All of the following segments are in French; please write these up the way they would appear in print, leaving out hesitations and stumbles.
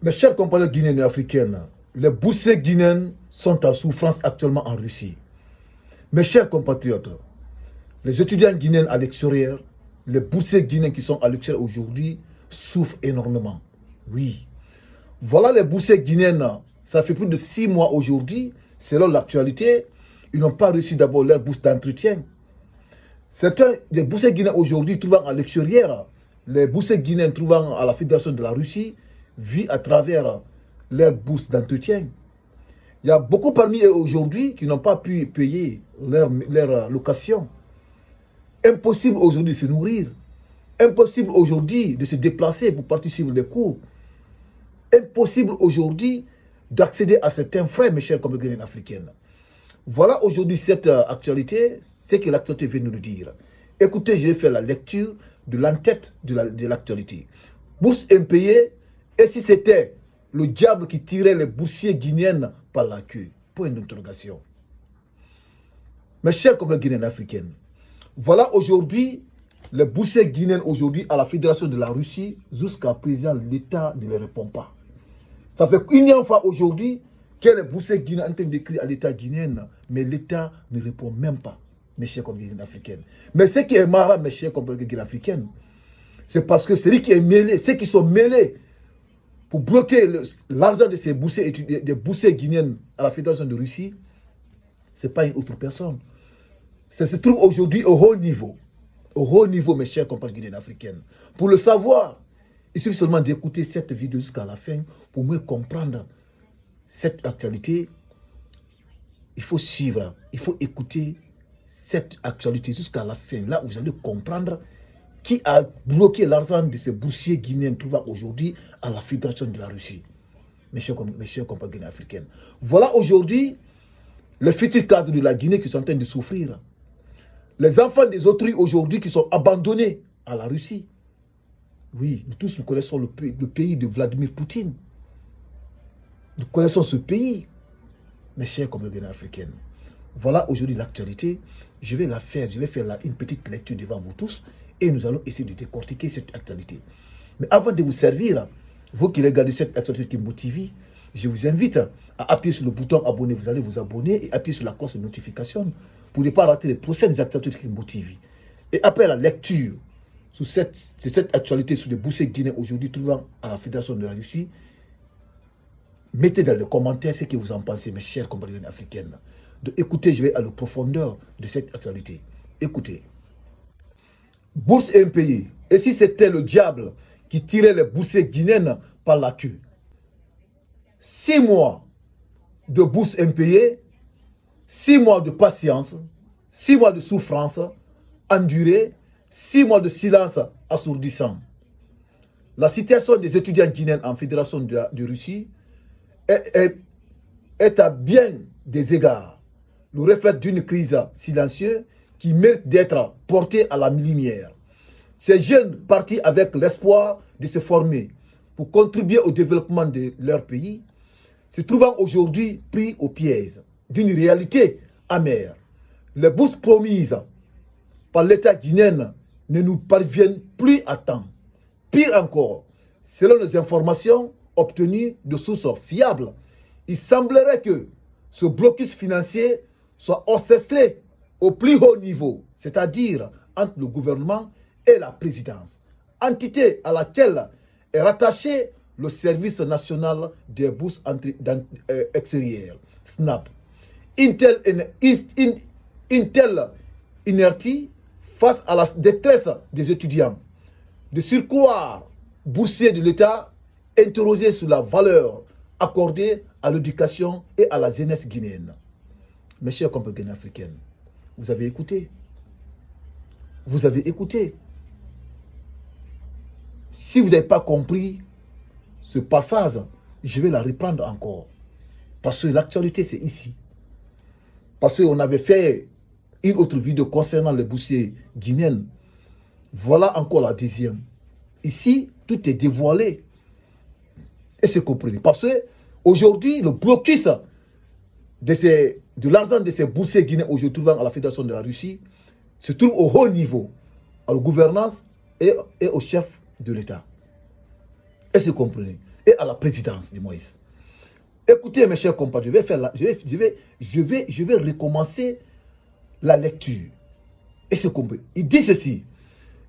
Mes chers compatriotes guinéens et africains, les boursiers guinéens sont en souffrance actuellement en Russie. Mes chers compatriotes, les étudiants guinéens à l'extérieur, les boursiers guinéens qui sont à l'extérieur aujourd'hui souffrent énormément. Oui. Voilà les boursiers guinéens, ça fait plus de 6 mois aujourd'hui, selon l'actualité, ils n'ont pas reçu d'abord leur bourse d'entretien. Certains des boursiers guinéens aujourd'hui trouvant à l'extérieur, les boursiers guinéens trouvant à la Fédération de la Russie, vivent à travers leur bourse d'entretien. Il y a beaucoup parmi eux aujourd'hui qui n'ont pas pu payer leur location. Impossible aujourd'hui de se nourrir. Impossible aujourd'hui de se déplacer pour participer des cours. Impossible aujourd'hui d'accéder à certains frais, mes chers compatriotes africains. Voilà aujourd'hui cette actualité, c'est que l'actualité vient nous le dire. Écoutez, je vais faire la lecture de l'entête de l'actualité. Bourse impayée, et si c'était le diable qui tirait les boursiers guinéens par la queue? Point d'interrogation. Mes chers compatriotes guinéens africains, voilà aujourd'hui les boursiers guinéens aujourd'hui à la Fédération de la Russie. Jusqu'à présent, l'État ne les répond pas. Ça fait une fois aujourd'hui que les boursiers guinéens sont en train d'écrire à l'État guinéen, mais l'État ne répond même pas, mes chers compatriotes africains. Mais ce qui est marrant, mes chers compatriotes africains, c'est parce que celui qui est mêlé, ceux qui sont mêlés pour bloquer l'argent de ces boursiers, des boursiers guinéens à la Fédération de Russie, ce n'est pas une autre personne. Ça se trouve aujourd'hui au haut niveau. Au haut niveau, mes chers compatriotes guinéens africains. Pour le savoir, il suffit seulement d'écouter cette vidéo jusqu'à la fin pour mieux comprendre cette actualité. Il faut suivre, il faut écouter cette actualité jusqu'à la fin. Là, vous allez comprendre qui a bloqué l'argent de ces boursiers guinéens trouvant aujourd'hui à la Fédération de la Russie. Mes chers compatriotes guinéens africains. Voilà aujourd'hui les futurs cadres de la Guinée qui sont en train de souffrir. Les enfants des autrui aujourd'hui qui sont abandonnés à la Russie. Oui, nous tous nous connaissons le pays de Vladimir Poutine. Nous connaissons ce pays, mes chers compatriotes africains. Voilà aujourd'hui l'actualité. Je vais faire une petite lecture devant vous tous et nous allons essayer de décortiquer cette actualité. Mais avant de vous servir, vous qui regardez cette actualité qui motive, je vous invite à appuyer sur le bouton abonner. Vous allez vous abonner et appuyer sur la cloche de notification pour ne pas rater les prochaines actualités qui motivent. Et après la lecture sur cette actualité sur les boursiers guinéens aujourd'hui trouvant à la Fédération de la Russie, mettez dans les commentaires ce que vous en pensez, mes chers compatriotes africains. Écoutez, je vais à la profondeur de cette actualité. Écoutez. Bourse impayée. Et si c'était le diable qui tirait les boursiers guinéens par la queue? 6 mois de bourse impayée, 6 mois de patience, 6 mois de souffrance endurée, 6 mois de silence assourdissant. La situation des étudiants guinéens en Fédération de Russie est à bien des égards le reflet d'une crise silencieuse qui mérite d'être portée à la lumière. Ces jeunes partis avec l'espoir de se former pour contribuer au développement de leur pays, se trouvant aujourd'hui pris au piège d'une réalité amère. Les bourses promises par l'État guinéen ne nous parviennent plus à temps. Pire encore, selon les informations obtenues de sources fiables, il semblerait que ce blocus financier soit orchestré au plus haut niveau, c'est-à-dire entre le gouvernement et la présidence, entité à laquelle est rattaché le service national des bourses extérieures, SNAP. Une telle inertie face à la détresse des étudiants, de surcroît boursiers de l'État interrogés sur la valeur accordée à l'éducation et à la jeunesse guinéenne. Mes chers compatriotes africains, vous avez écouté. Vous avez écouté. Si vous n'avez pas compris ce passage, je vais la reprendre encore. Parce que l'actualité, c'est ici. Parce qu'on avait fait une autre vidéo concernant les boursiers guinéens. Voilà encore la deuxième. Ici, tout est dévoilé. Et c'est compris. Parce que aujourd'hui, le blocus de l'argent de ces boursiers guinéens aujourd'hui trouvant à la Fédération de la Russie se trouve au haut niveau, à la gouvernance et au chef de l'État. Est-ce que vous comprenez? et à la présidence de Moïse. Écoutez, mes chers compatriotes, je vais recommencer la lecture. Et ce qu'on peut. Il dit ceci.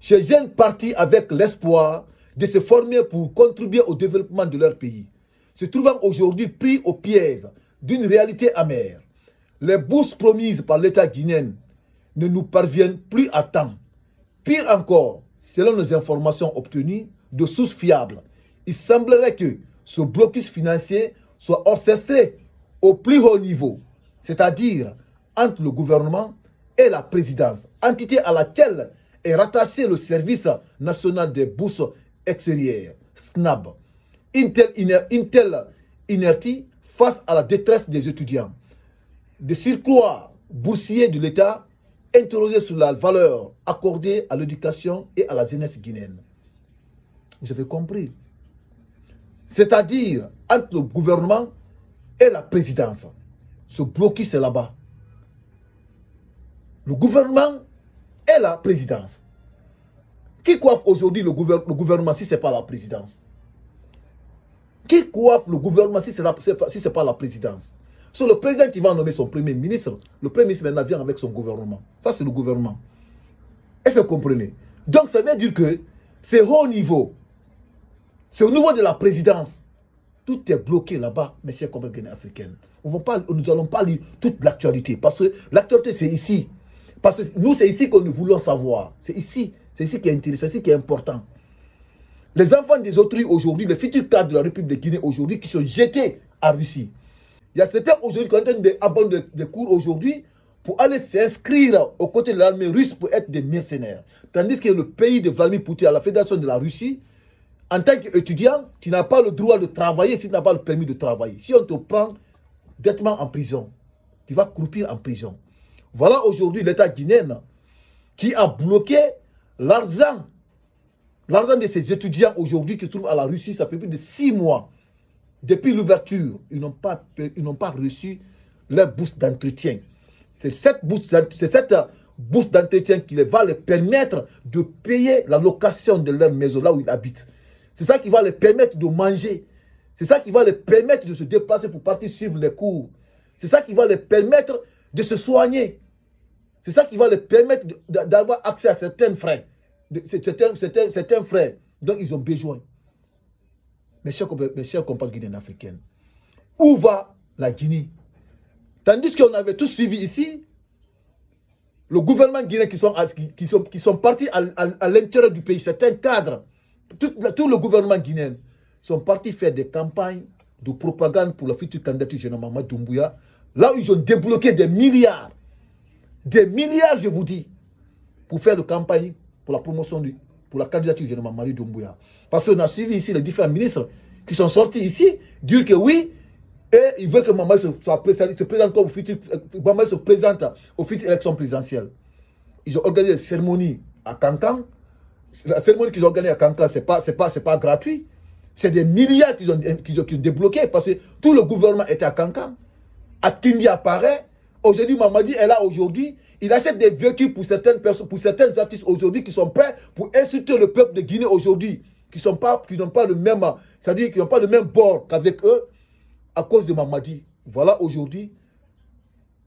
Ces jeunes partis avec l'espoir de se former pour contribuer au développement de leur pays, se trouvant aujourd'hui pris au piège d'une réalité amère. Les bourses promises par l'État guinéen ne nous parviennent plus à temps. Pire encore, selon les informations obtenues de sources fiables, il semblerait que ce blocus financier soit orchestré au plus haut niveau, c'est-à-dire entre le gouvernement et la présidence, entité à laquelle est rattaché le service national des bourses extérieures, SNAB. Une telle inertie face à la détresse des étudiants. De surcroît, boursiers de l'État interrogés sur la valeur accordée à l'éducation et à la jeunesse guinéenne. Vous avez compris? C'est-à-dire entre le gouvernement et la présidence. Ce blocus est là-bas. Le gouvernement et la présidence. Qui coiffe aujourd'hui le gouvernement si ce n'est pas la présidence? Qui coiffe le gouvernement si ce n'est pas la présidence? C'est le président qui va nommer son premier ministre. Le premier ministre maintenant vient avec son gouvernement. Ça, c'est le gouvernement. Est-ce que vous comprenez? Donc, ça veut dire que c'est haut niveau. C'est au niveau de la présidence. Tout est bloqué là-bas, mes chers compatriotes africains. Nous n'allons pas lire toute l'actualité. Parce que l'actualité, c'est ici. Parce que nous, c'est ici que nous voulons savoir. C'est ici qui est intéressant, c'est ici qui est important. Les enfants des autrui aujourd'hui, les futurs cadres de la République de Guinée aujourd'hui, qui sont jetés à Russie. Il y a certains aujourd'hui qui sont en train d'abandonner des cours aujourd'hui pour aller s'inscrire aux côtés de l'armée russe pour être des mercenaires. Tandis que le pays de Vladimir Poutine, à la Fédération de la Russie, en tant qu'étudiant, tu n'as pas le droit de travailler si tu n'as pas le permis de travailler. Si on te prend directement en prison, tu vas croupir en prison. Voilà aujourd'hui l'État guinéen qui a bloqué l'argent de ces étudiants aujourd'hui qui se trouvent à la Russie. Ça fait plus de 6 mois. Depuis l'ouverture, ils n'ont pas reçu leur bourse d'entretien. C'est cette bourse d'entretien qui va les permettre de payer la location de leur maison, là où ils habitent. C'est ça qui va les permettre de manger. C'est ça qui va les permettre de se déplacer pour partir suivre les cours. C'est ça qui va les permettre de se soigner. C'est ça qui va les permettre d'avoir accès à certains frais. Certains frais dont ils ont besoin. Mes chers compatriotes guinéens africains, où va la Guinée? Tandis qu'on avait tous suivi ici, le gouvernement guinéen qui sont partis à l'intérieur du pays, certains cadres, tout le gouvernement guinéen, sont partis faire des campagnes de propagande pour la future candidature générale Mamadou Doumbouya, là où ils ont débloqué des milliards, je vous dis, pour faire des campagnes pour la promotion pour la candidature générale Mamadou Doumbouya. Parce qu'on a suivi ici les différents ministres qui sont sortis ici, dire que oui, et ils veulent que Mamadou se présente comme Mamadou se présente aux futures élections présidentielles. Ils ont organisé une cérémonie à Kankan. La cérémonie qu'ils ont organisée à Kankan, c'est pas gratuit. C'est des milliards qu'ils ont débloqués parce que tout le gouvernement était à Kankan. Atindi apparaît. Aujourd'hui, Mamadi est là aujourd'hui. Il achète des véhicules pour certaines personnes, pour certains artistes aujourd'hui qui sont prêts pour insulter le peuple de Guinée aujourd'hui, qui n'ont pas le même, c'est-à-dire qui n'ont pas le même bord qu'avec eux à cause de Mamadi. Voilà aujourd'hui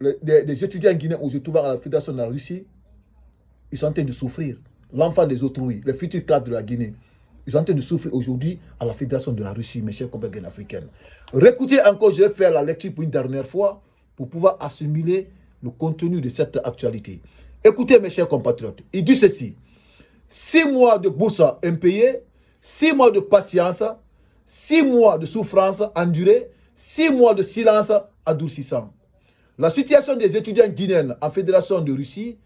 les étudiants guinéens où je trouve à la Fédération de la Russie, ils sont en train de souffrir. L'enfant des autrui, les futurs cadres de la Guinée, ils sont en train de souffrir aujourd'hui à la Fédération de la Russie, mes chers compatriotes africains. Récoutez encore, je vais faire la lecture pour une dernière fois pour pouvoir assimiler le contenu de cette actualité. Écoutez, mes chers compatriotes, il dit ceci: 6 mois de bourse impayée, 6 mois de patience, 6 mois de souffrance endurée, 6 mois de silence adoucissant. La situation des étudiants guinéens en Fédération de Russie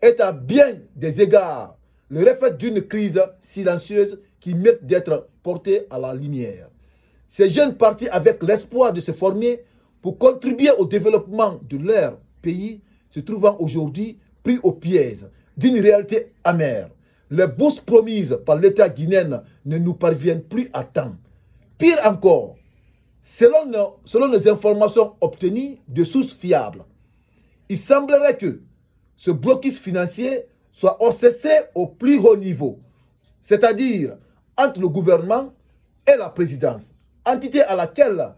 est à bien des égards le reflet d'une crise silencieuse qui mérite d'être portée à la lumière. Ces jeunes partis avec l'espoir de se former pour contribuer au développement de leur pays se trouvant aujourd'hui pris au piège d'une réalité amère. Les bourses promises par l'État guinéen ne nous parviennent plus à temps. Pire encore, selon les informations obtenues de sources fiables, il semblerait que ce blocus financier soit orchestré au plus haut niveau, c'est-à-dire entre le gouvernement et la présidence, entité à laquelle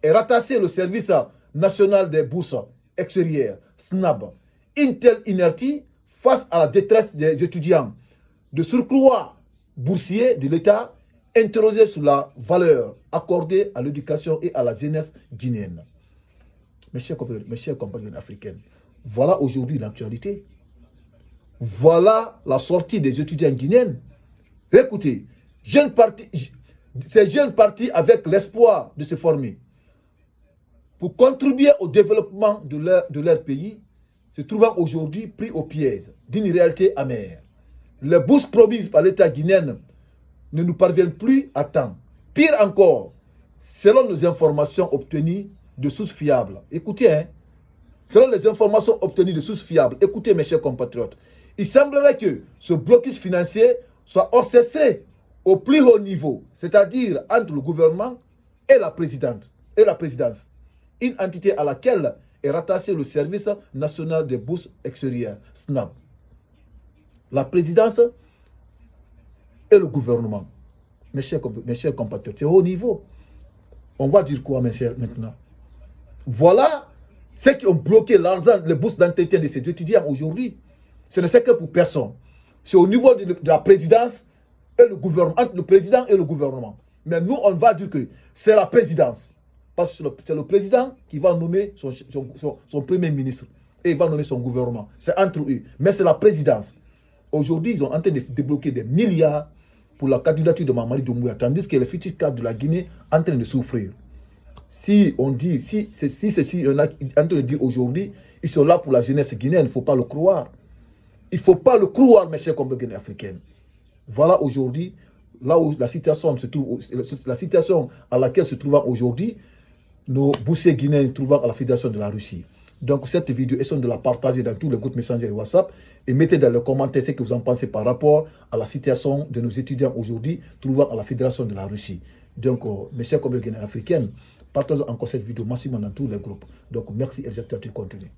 est rattaché le service national des bourses extérieures, SNAB, une telle inertie face à la détresse des étudiants de surcroît boursiers de l'État interrogés sur la valeur accordée à l'éducation et à la jeunesse guinéenne. Mes chers compatriotes africains, voilà aujourd'hui l'actualité. Voilà la sortie des étudiants guinéens. Écoutez, ces jeunes partis avec l'espoir de se former pour contribuer au développement de leur pays, se trouvant aujourd'hui pris au piège d'une réalité amère. Les bourses promises par l'État guinéen ne nous parviennent plus à temps. Pire encore, selon nos informations obtenues de sources fiables, écoutez, selon les informations obtenues de sources fiables, écoutez mes chers compatriotes, il semblerait que ce blocus financier soit orchestré au plus haut niveau, c'est-à-dire entre le gouvernement et la présidence, une entité à laquelle est rattaché le service national des bourses extérieures, SNAB. La présidence et le gouvernement. Mes chers compatriotes, c'est haut niveau. On va dire quoi, mes chers, maintenant? Voilà ceux qui ont bloqué l'argent, les bourses d'entretien de ces étudiants aujourd'hui. Ce n'est que pour personne. C'est au niveau de la présidence et le gouvernement, entre le président et le gouvernement. Mais nous, on va dire que c'est la présidence. Parce que c'est le président qui va nommer son premier ministre. Et il va nommer son gouvernement. C'est entre eux. Mais c'est la présidence. Aujourd'hui, ils sont en train de débloquer des milliards pour la candidature de Mamadi Doumbouya, tandis que les futurs cadres de la Guinée sont en train de souffrir. Si on dit, si on est en train de dire aujourd'hui, ils sont là pour la jeunesse guinéenne, il ne faut pas le croire. Il ne faut pas le croire, mes chers compatriotes africains. Voilà aujourd'hui, là où la situation se trouve, la situation à laquelle se trouvent aujourd'hui nos boursiers guinéens trouvant à la Fédération de la Russie. Donc cette vidéo, essayez de la partager dans tous les groupes Messenger et WhatsApp et mettez dans les commentaires ce que vous en pensez par rapport à la situation de nos étudiants aujourd'hui trouvant à la Fédération de la Russie. Donc mes chers compatriotes africains, partagez encore cette vidéo massivement dans tous les groupes. Donc merci et j'espère que tu continues.